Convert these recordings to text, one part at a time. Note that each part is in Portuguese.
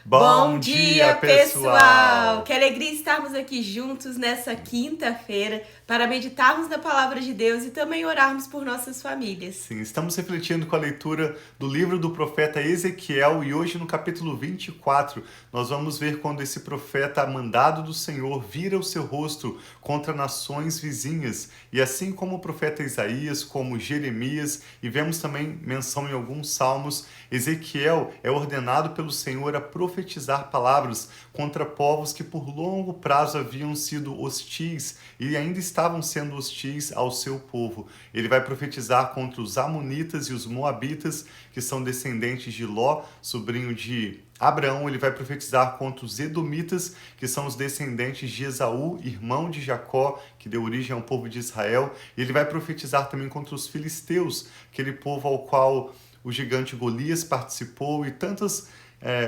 Bom dia, pessoal! Que alegria estarmos aqui juntos nessa quinta-feira para meditarmos na palavra de Deus e também orarmos por nossas famílias. Sim, estamos refletindo com a leitura do livro do profeta Ezequiel e hoje no capítulo 24 nós vamos ver quando esse profeta mandado do Senhor vira o seu rosto contra nações vizinhas e assim como o profeta Isaías, como Jeremias e vemos também menção em alguns salmos, Ezequiel é ordenado pelo Senhor a profetizar palavras contra povos que por longo prazo haviam sido hostis e ainda estavam sendo hostis ao seu povo. Ele vai profetizar contra os Amonitas e os Moabitas, que são descendentes de Ló, sobrinho de Abraão. Ele vai profetizar contra os Edomitas, que são os descendentes de Esaú, irmão de Jacó, que deu origem ao povo de Israel. E ele vai profetizar também contra os filisteus, aquele povo ao qual o gigante Golias participou e tantas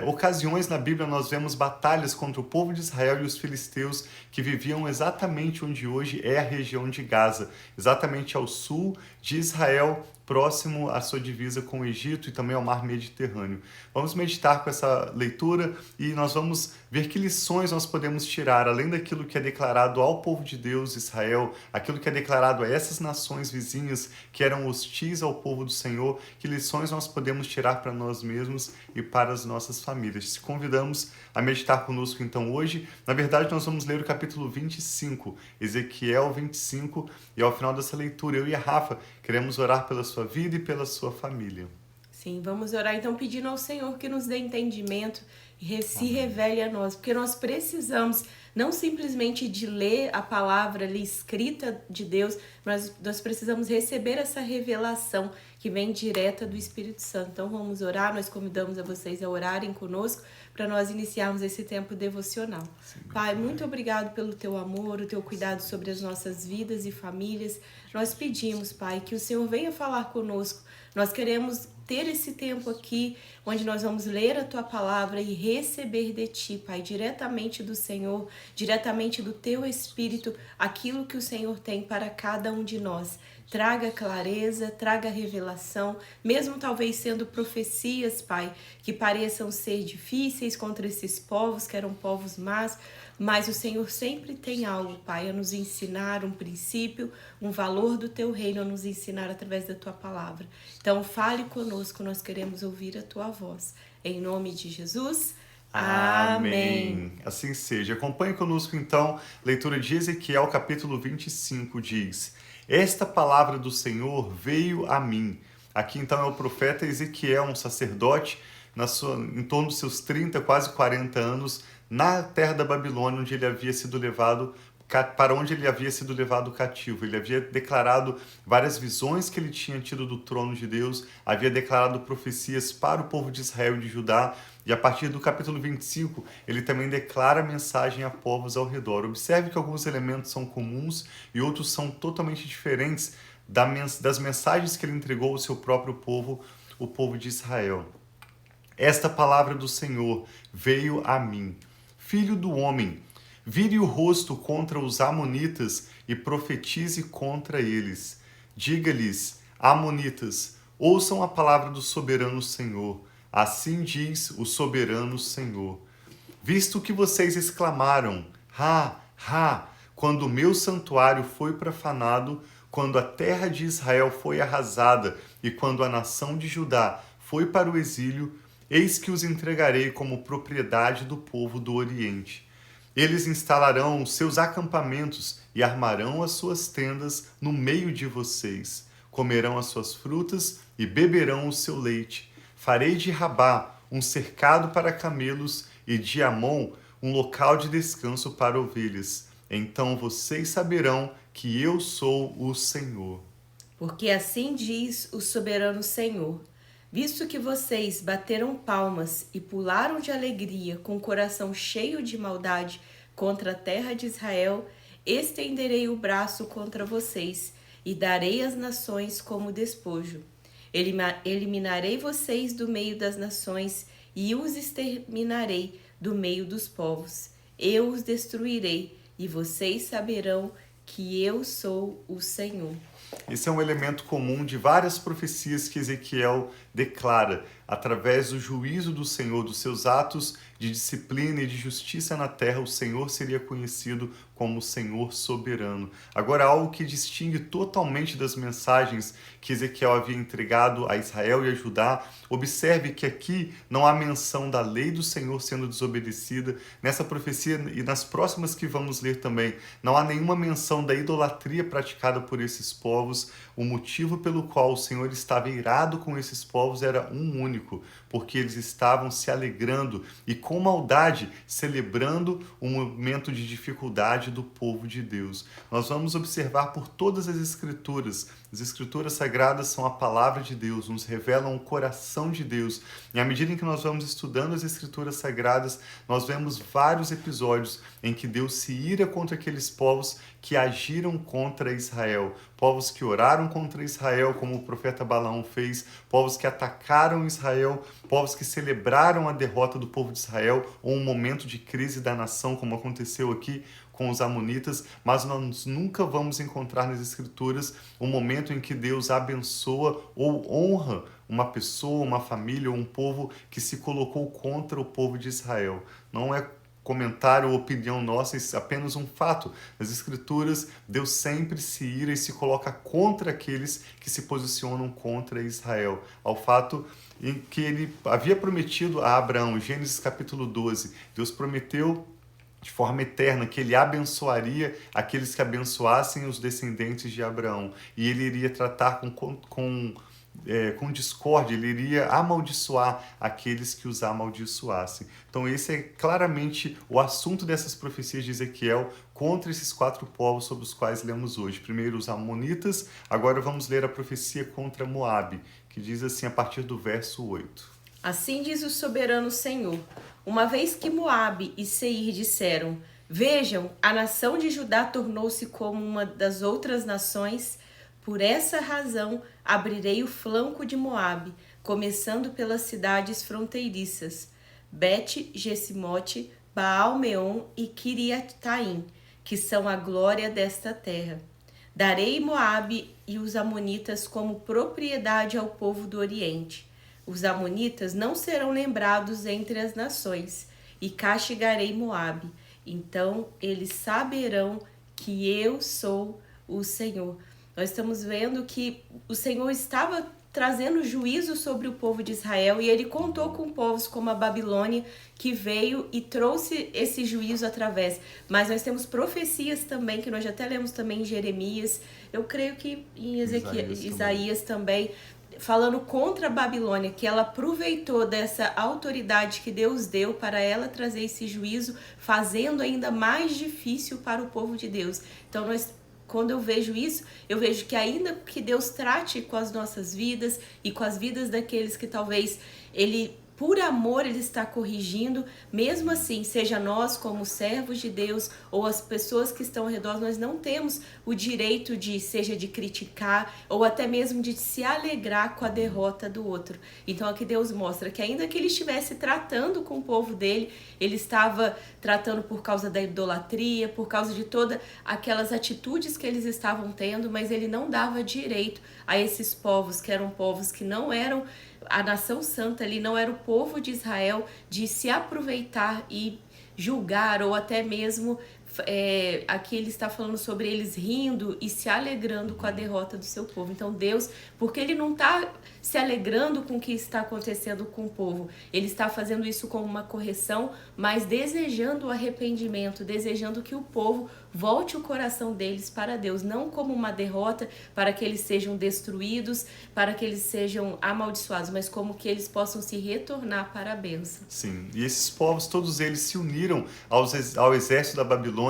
ocasiões na Bíblia nós vemos batalhas contra o povo de Israel e os filisteus que viviam exatamente onde hoje é a região de Gaza, exatamente ao sul de Israel, próximo à sua divisa com o Egito e também ao mar Mediterrâneo. Vamos meditar com essa leitura e nós vamos ver que lições nós podemos tirar, além daquilo que é declarado ao povo de Deus, Israel, aquilo que é declarado a essas nações vizinhas que eram hostis ao povo do Senhor, que lições nós podemos tirar para nós mesmos e para as nossas famílias. Te convidamos a meditar conosco então hoje. Na verdade, nós vamos ler o capítulo 25, Ezequiel 25, e ao final dessa leitura, eu e a Rafa queremos orar pela sua vida e pela sua família. Sim, vamos orar então pedindo ao Senhor que nos dê entendimento e se revele a nós, porque nós precisamos não simplesmente de ler a palavra ali escrita de Deus, mas nós precisamos receber essa revelação que vem direta do Espírito Santo. Então vamos orar, nós convidamos a vocês a orarem conosco para nós iniciarmos esse tempo devocional. Sim, Pai, muito obrigado pelo teu amor, o teu cuidado sobre as nossas vidas e famílias. Nós pedimos, Pai, que o Senhor venha falar conosco. Nós queremos ter esse tempo aqui, onde nós vamos ler a Tua palavra e receber de Ti, Pai, diretamente do Senhor, diretamente do Teu Espírito, aquilo que o Senhor tem para cada um de nós. Traga clareza, traga revelação, mesmo talvez sendo profecias, Pai, que pareçam ser difíceis contra esses povos, que eram povos más, mas o Senhor sempre tem algo, Pai, a nos ensinar um princípio, um valor do Teu reino, a nos ensinar através da Tua palavra. Então, fale conosco, nós queremos ouvir a Tua voz. Em nome de Jesus, amém. Assim seja. Acompanhe conosco, então, leitura de Ezequiel, capítulo 25, diz: Esta palavra do Senhor veio a mim. Aqui, então, é o profeta Ezequiel, um sacerdote, em torno dos seus 30, quase 40 anos, na terra da Babilônia, onde ele havia sido levado para onde ele havia sido levado cativo. Ele havia declarado várias visões que ele tinha tido do trono de Deus, havia declarado profecias para o povo de Israel e de Judá, e a partir do capítulo 25, ele também declara mensagem a povos ao redor. Observe que alguns elementos são comuns e outros são totalmente diferentes das mensagens que ele entregou ao seu próprio povo, o povo de Israel. Esta palavra do Senhor veio a mim. Filho do homem, vire o rosto contra os amonitas e profetize contra eles. Diga-lhes, amonitas, ouçam a palavra do soberano Senhor. Assim diz o soberano Senhor. Visto que vocês exclamaram, ha, ha, quando o meu santuário foi profanado, quando a terra de Israel foi arrasada e quando a nação de Judá foi para o exílio, eis que os entregarei como propriedade do povo do Oriente. Eles instalarão os seus acampamentos e armarão as suas tendas no meio de vocês. Comerão as suas frutas e beberão o seu leite. Farei de Rabá um cercado para camelos e de Amon um local de descanso para ovelhas. Então vocês saberão que eu sou o Senhor. Porque assim diz o soberano Senhor: visto que vocês bateram palmas e pularam de alegria com o coração cheio de maldade contra a terra de Israel, estenderei o braço contra vocês e darei as nações como despojo. Eliminarei vocês do meio das nações e os exterminarei do meio dos povos. Eu os destruirei e vocês saberão que eu sou o Senhor. Esse é um elemento comum de várias profecias que Ezequiel declara, através do juízo do Senhor, dos seus atos de disciplina e de justiça na terra, o Senhor seria conhecido como o Senhor soberano. Agora, algo que distingue totalmente das mensagens que Ezequiel havia entregado a Israel e a Judá, observe que aqui não há menção da lei do Senhor sendo desobedecida. Nessa profecia e nas próximas que vamos ler também, não há nenhuma menção da idolatria praticada por esses povos. O motivo pelo qual o Senhor estava irado com esses povos era um único, porque eles estavam se alegrando e com maldade celebrando um momento de dificuldade do povo de Deus. Nós vamos observar por todas as Escrituras. As Escrituras Sagradas são a palavra de Deus, nos revelam o coração de Deus. E à medida em que nós vamos estudando as Escrituras Sagradas, nós vemos vários episódios em que Deus se ira contra aqueles povos que agiram contra Israel. Povos que oraram contra Israel, como o profeta Balaão fez, povos que atacaram Israel, povos que celebraram a derrota do povo de Israel, ou um momento de crise da nação, como aconteceu aqui com os amonitas, mas nós nunca vamos encontrar nas Escrituras um momento em que Deus abençoa ou honra uma pessoa, uma família ou um povo que se colocou contra o povo de Israel. Não é comentário ou opinião nossa, é apenas um fato. Nas Escrituras, Deus sempre se ira e se coloca contra aqueles que se posicionam contra Israel. Ao fato em que ele havia prometido a Abraão, Gênesis capítulo 12, Deus prometeu de forma eterna que ele abençoaria aqueles que abençoassem os descendentes de Abraão. E ele iria tratar com discórdia, ele iria amaldiçoar aqueles que os amaldiçoassem. Então esse é claramente o assunto dessas profecias de Ezequiel contra esses 4 povos sobre os quais lemos hoje. Primeiro os amonitas, agora vamos ler a profecia contra Moabe, que diz assim a partir do verso 8. Assim diz o soberano Senhor: uma vez que Moabe e Seir disseram: vejam, a nação de Judá tornou-se como uma das outras nações, por essa razão abrirei o flanco de Moabe, começando pelas cidades fronteiriças, Bet-Jesimote, Baal-Meon e Kiriataim, que são a glória desta terra. Darei Moabe e os amonitas como propriedade ao povo do Oriente. Os amonitas não serão lembrados entre as nações, e castigarei Moabe. Então eles saberão que eu sou o Senhor. Nós estamos vendo que o Senhor estava trazendo juízo sobre o povo de Israel e ele contou com povos como a Babilônia, que veio e trouxe esse juízo através. Mas nós temos profecias também, que nós já até lemos também em Jeremias, eu creio que em Isaías também, falando contra a Babilônia, que ela aproveitou dessa autoridade que Deus deu para ela trazer esse juízo, fazendo ainda mais difícil para o povo de Deus. Então, quando eu vejo isso, eu vejo que ainda que Deus trate com as nossas vidas e com as vidas daqueles que talvez Ele, por amor, Ele está corrigindo, mesmo assim, seja nós como servos de Deus ou as pessoas que estão ao redor, nós não temos o direito seja de criticar ou até mesmo de se alegrar com a derrota do outro. Então aqui Deus mostra que ainda que Ele estivesse tratando com o povo dele, Ele estava tratando por causa da idolatria, por causa de todas aquelas atitudes que eles estavam tendo, mas Ele não dava direito a esses povos, que eram povos que não eram a nação santa ali, não era o povo de Israel, de se aproveitar e julgar, ou até mesmo aqui ele está falando sobre eles rindo e se alegrando com a derrota do seu povo. Então Deus, porque Ele não está se alegrando com o que está acontecendo com o povo, Ele está fazendo isso como uma correção, mas desejando o arrependimento, desejando que o povo volte o coração deles para Deus, não como uma derrota para que eles sejam destruídos, para que eles sejam amaldiçoados, mas como que eles possam se retornar para a bênção. Sim, e esses povos, todos eles se uniram ao exército da Babilônia.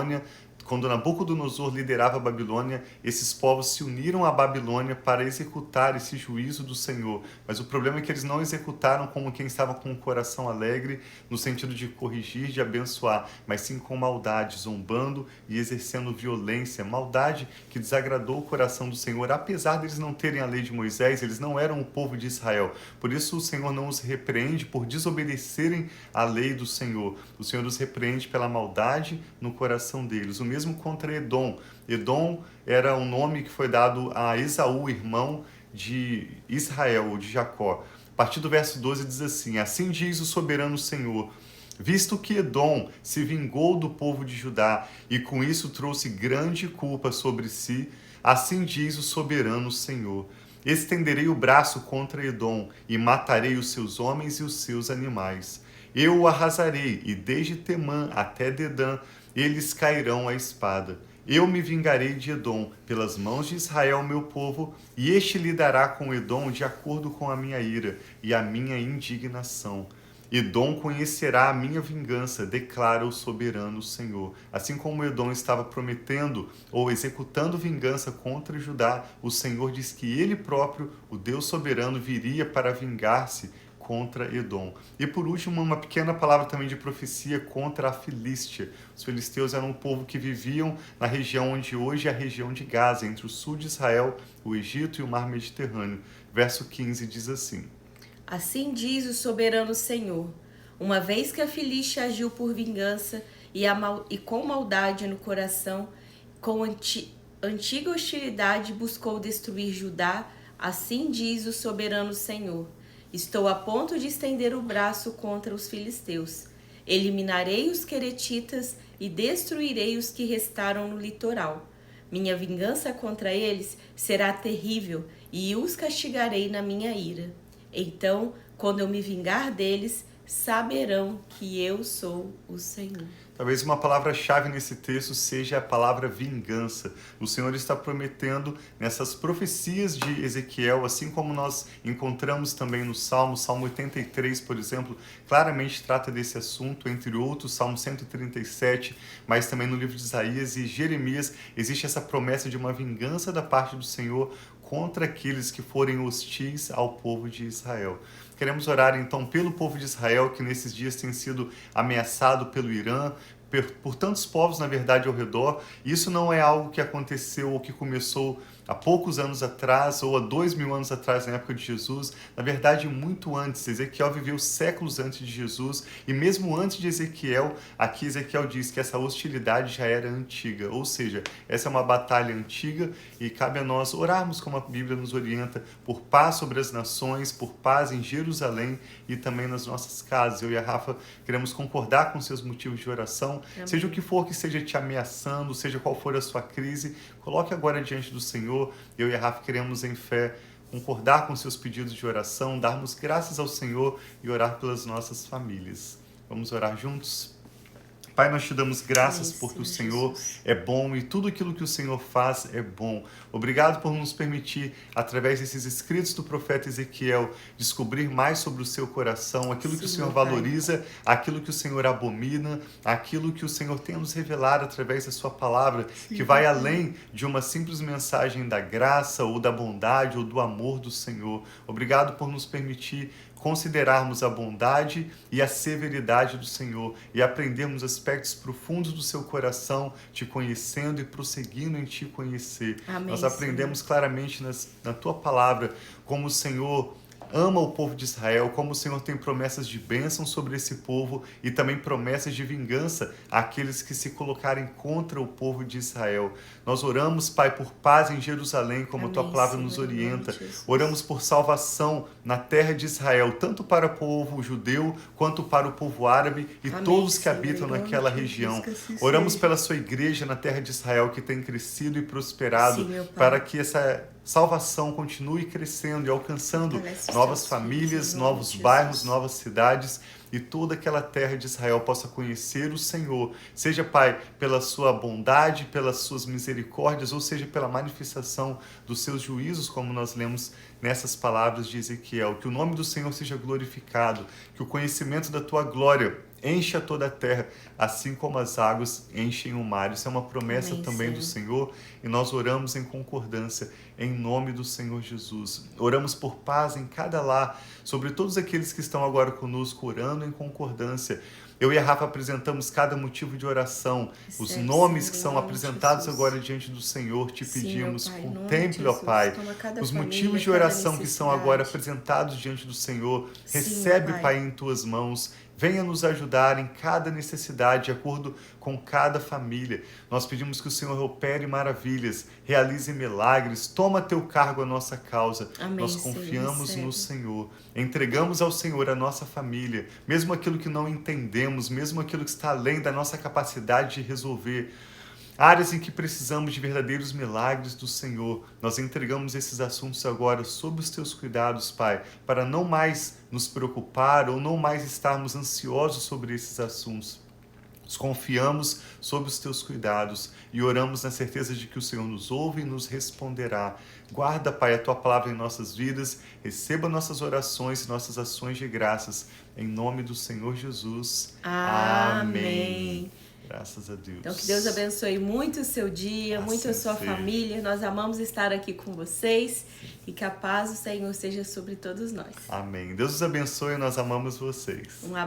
Quando Nabucodonosor liderava a Babilônia, esses povos se uniram à Babilônia para executar esse juízo do Senhor. Mas o problema é que eles não executaram como quem estava com o coração alegre, no sentido de corrigir, de abençoar, mas sim com maldade, zombando e exercendo violência. Maldade que desagradou o coração do Senhor. Apesar deles não terem a lei de Moisés, eles não eram o povo de Israel. Por isso o Senhor não os repreende por desobedecerem à lei do Senhor. O Senhor os repreende pela maldade no coração deles. O mesmo contra Edom. Edom era um nome que foi dado a Esaú, irmão de Israel, ou de Jacó. A partir do verso 12 diz assim: assim diz o soberano Senhor, visto que Edom se vingou do povo de Judá e com isso trouxe grande culpa sobre si, assim diz o soberano Senhor: estenderei o braço contra Edom e matarei os seus homens e os seus animais. Eu o arrasarei, e desde Temã até Dedã eles cairão à espada. Eu me vingarei de Edom pelas mãos de Israel, meu povo, e este lidará com Edom de acordo com a minha ira e a minha indignação. Edom conhecerá a minha vingança, declara o soberano Senhor. Assim como Edom estava prometendo ou executando vingança contra Judá, o Senhor diz que ele próprio, o Deus soberano, viria para vingar-se contra Edom. E por último, uma pequena palavra também de profecia contra a Filístia. Os filisteus eram um povo que viviam na região onde hoje é a região de Gaza, entre o sul de Israel, o Egito e o mar Mediterrâneo. Verso 15 diz assim: assim diz o soberano Senhor, uma vez que a Filístia agiu por vingança e com maldade no coração, com antiga hostilidade buscou destruir Judá, assim diz o soberano Senhor, estou a ponto de estender o braço contra os filisteus. Eliminarei os queretitas e destruirei os que restaram no litoral. Minha vingança contra eles será terrível e os castigarei na minha ira. Então, quando eu me vingar deles, saberão que eu sou o Senhor. Talvez uma palavra-chave nesse texto seja a palavra vingança. O Senhor está prometendo nessas profecias de Ezequiel, assim como nós encontramos também no Salmo 83, por exemplo, claramente trata desse assunto, entre outros, Salmo 137, mas também no livro de Isaías e Jeremias, existe essa promessa de uma vingança da parte do Senhor contra aqueles que forem hostis ao povo de Israel. Queremos orar então pelo povo de Israel, que nesses dias tem sido ameaçado pelo Irã, por tantos povos, na verdade, ao redor. Isso não é algo que aconteceu ou que começou há poucos anos atrás ou há 2000 anos atrás, na época de Jesus. Na verdade, muito antes. Ezequiel viveu séculos antes de Jesus e mesmo antes de Ezequiel, aqui Ezequiel diz que essa hostilidade já era antiga. Ou seja, essa é uma batalha antiga e cabe a nós orarmos, como a Bíblia nos orienta, por paz sobre as nações, por paz em Jerusalém e também nas nossas casas. Eu e a Rafa queremos concordar com seus motivos de oração. Amém. Seja o que for que esteja te ameaçando, seja qual for a sua crise, coloque agora diante do Senhor. Eu e a Rafa queremos em fé concordar com seus pedidos de oração, darmos graças ao Senhor e orar pelas nossas famílias. Vamos orar juntos? Pai, nós te damos graças porque o Senhor é bom e tudo aquilo que o Senhor faz é bom. Obrigado por nos permitir, através desses escritos do profeta Ezequiel, descobrir mais sobre o seu coração, aquilo que o Senhor valoriza, aquilo que o Senhor abomina, aquilo que o Senhor tem a nos revelar através da sua palavra, que vai além de uma simples mensagem da graça ou da bondade ou do amor do Senhor. Obrigado por nos permitir considerarmos a bondade e a severidade do Senhor e aprendermos aspectos profundos do seu coração, te conhecendo e prosseguindo em te conhecer. Amém, nós aprendemos claramente na tua palavra como o Senhor ama o povo de Israel, como o Senhor tem promessas de bênção sobre esse povo e também promessas de vingança àqueles que se colocarem contra o povo de Israel. Nós oramos, Pai, por paz em Jerusalém, como Amém, a tua palavra nos orienta. Oramos por salvação na terra de Israel, tanto para o povo judeu quanto para o povo árabe e Amém, todos que habitam naquela região. Oramos pela sua igreja na terra de Israel, que tem crescido e prosperado, para que essa salvação continue crescendo e alcançando novas famílias, novos bairros, novas cidades e toda aquela terra de Israel possa conhecer o Senhor, seja, Pai, pela sua bondade, pelas suas misericórdias, ou seja, pela manifestação dos seus juízos, como nós lemos nessas palavras de Ezequiel. Que o nome do Senhor seja glorificado, que o conhecimento da tua glória encha toda a terra, assim como as águas enchem o mar. Isso é uma promessa Amém, também Senhor. Do Senhor, e nós oramos em concordância, em nome do Senhor Jesus. Oramos por paz em cada lar, sobre todos aqueles que estão agora conosco, orando em concordância. Eu e a Rafa apresentamos cada motivo de oração, os nomes que são apresentados agora diante do Senhor, te pedimos, contemple, ó Pai, os motivos de oração que são agora apresentados diante do Senhor, recebe, Pai, em tuas mãos, Venha nos ajudar em cada necessidade, de acordo com cada família. Nós pedimos que o Senhor opere maravilhas, realize milagres, toma teu cargo a nossa causa. Amém, Nós Senhor, confiamos no recebe. Senhor. Entregamos ao Senhor a nossa família, mesmo aquilo que não entendemos, mesmo aquilo que está além da nossa capacidade de resolver. Áreas em que precisamos de verdadeiros milagres do Senhor. Nós entregamos esses assuntos agora sob os teus cuidados, Pai, para não mais nos preocupar ou não mais estarmos ansiosos sobre esses assuntos. Nos confiamos sob os teus cuidados e oramos na certeza de que o Senhor nos ouve e nos responderá. Guarda, Pai, a tua palavra em nossas vidas, receba nossas orações e nossas ações de graças. Em nome do Senhor Jesus. Amém. Graças a Deus. Então, que Deus abençoe muito o seu dia, muito a sua família. Nós amamos estar aqui com vocês e que a paz do Senhor seja sobre todos nós. Amém. Deus os abençoe e nós amamos vocês.